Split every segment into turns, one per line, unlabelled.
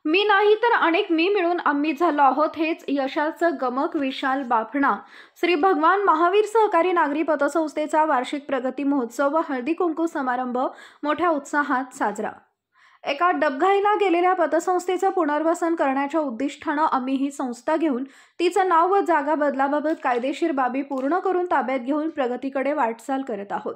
मी नाही तर अनेक मी मिळून आम्ही झालो आहोत, हेच यशाचं गमक. विशाल बाफना. श्री भगवान महावीर सहकारी नागरी पतसंस्थेचा वार्षिक प्रगती महोत्सव व हळदी कुंकू समारंभ मोठ्या उत्साहात साजरा. एका डबघाईला गेलेल्या पतसंस्थेचं पुनर्वसन करण्याच्या उद्दिष्टानं आम्ही ही संस्था घेऊन तिचं नाव व जागा बदलाबाबत कायदेशीर बाबी पूर्ण करून ताब्यात घेऊन प्रगतीकडे वाटचाल करत आहोत.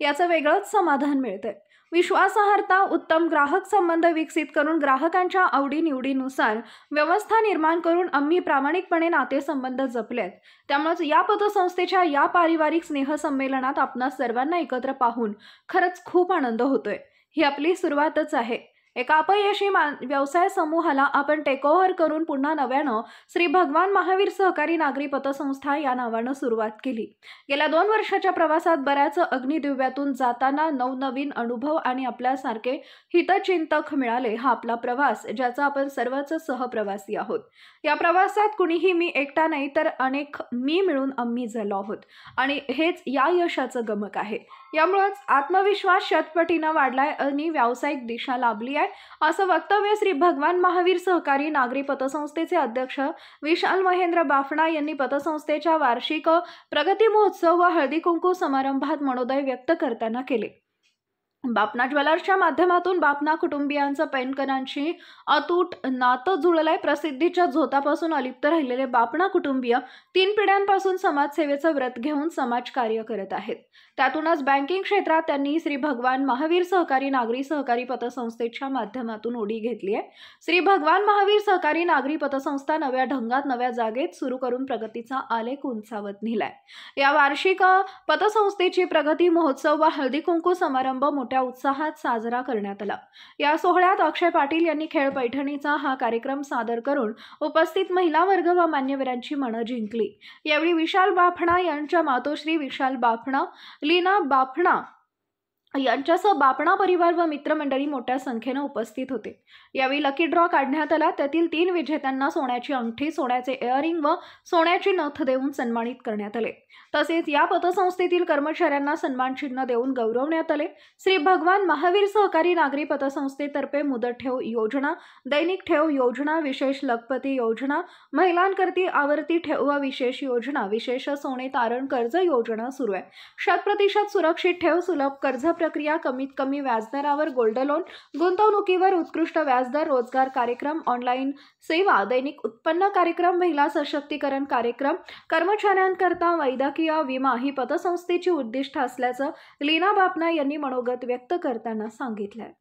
याचं वेगळंच समाधान मिळतंय. विश्वासार्हता, उत्तम ग्राहक संबंध विकसित करून ग्राहकांच्या आवडीनिवडीनुसार व्यवस्था निर्माण करून आम्ही प्रामाणिकपणे नातेसंबंध जपलेत. त्यामुळेच या पतसंस्थेच्या या पारिवारिक स्नेहसंमेलनात आपणा सर्वांना एकत्र पाहून खरंच खूप आनंद होतोय. ही आपली सुरुवातच आहे. एका अपयशी व्यवसाय समूहाला आपण टेकओव्हर करून पुन्हा नव्यानं श्री भगवान महावीर सहकारी नागरी पतसंस्था या नावानं सुरुवात केली. गेल्या 2 वर्षाच्या प्रवासात बऱ्याच अग्निदिव्यातून जाताना नवनवीन अनुभव आणि आपल्यासारखे हितचिंतक मिळाले. हा आपला प्रवास, ज्याचा आपण सर्वच सहप्रवासी आहोत. या प्रवासात कुणीही मी एकटा नाही तर अनेक मी मिळून आम्ही झालो आहोत आणि हेच या यशाचं गमक आहे. यामुळेच आत्मविश्वास शतपटीनं वाढलाय आणि व्यावसायिक दिशा लाभली आहे, असं वक्तव्य श्री भगवान महावीर सहकारी नागरी पतसंस्थेचे अध्यक्ष विशाल महेंद्र बाफना यांनी पतसंस्थेच्या वार्षिक प्रगती महोत्सव व हळदी कुंकू समारंभात मनोदय व्यक्त करताना केले. बापना ज्वेलर्सच्या माध्यमातून बापना कुटुंबियांचं पैठणकरांशी अतूट नातं जुळलंय. प्रसिद्धीच्या झोतापासून अलिप्त राहिलेले बापना कुटुंबीय 3 पिढ्यांपासून समाजसेवेचं व्रत घेऊन समाजकार्य करत आहेत. त्यातूनच बँकिंग क्षेत्रात त्यांनी श्री भगवान महावीर सहकारी नागरी सहकारी पतसंस्थेच्या माध्यमातून उडी घेतली आहे. श्री भगवान महावीर सहकारी नागरी पतसंस्था नव्या ढंगात नव्या जागेत सुरू करून प्रगतीचा आलेख उंचावत नेलाय. या वार्षिक पतसंस्थेची प्रगती महोत्सव व हळदी कुंकू समारंभ मोठ्या उत्साहात साजरा करण्यात आला. या सोहळ्यात अक्षय पाटील यांनी खेळ पैठणीचा हा कार्यक्रम सादर करून उपस्थित महिला वर्ग व मान्यवरांची मनं जिंकली. यावेळी विशाल बाफना यांच्या मातोश्री विशाल बाफना, लीना बाफना यांच्यासह बापना परिवार व मित्रमंडळी मोठ्या संख्येने उपस्थित होते. यावेळी लकी ड्रॉ काढण्यात आला. त्यातील 3 विजेत्यांना सोन्याची अंगठी, सोन्याचे इयरिंग व सोन्याची नथ देऊन सन्मानित करण्यात आले. तसेच या पतसंस्थेतील कर्मचाऱ्यांना सन्मान चिन्ह देऊन गौरवण्यात आले. श्री भगवान महावीर सहकारी नागरी पतसंस्थेतर्फे मुदत ठेव योजना, दैनिक ठेव योजना, विशेष लखपती योजना, महिलांकरती आवर्ती ठेव व विशेष योजना, विशेष सोने तारण कर्ज योजना सुरू आहे. 100% सुरक्षित ठेव, सुलभ कर्ज प्रक्रिया, कमीत कमी व्याजदरावर गोल्ड लोन, गुंतवणुकीवर उत्कृष्ट व्याजदर, रोजगार कार्यक्रम, ऑनलाईन सेवा, दैनिक उत्पन्न कार्यक्रम, महिला सशक्तीकरण कार्यक्रम, कर्मचाऱ्यांकरता वैद्यकीय विमा ही पतसंस्थेची उद्दिष्ट असल्याचं लीना बापना यांनी मनोगत व्यक्त करताना सांगितलंय.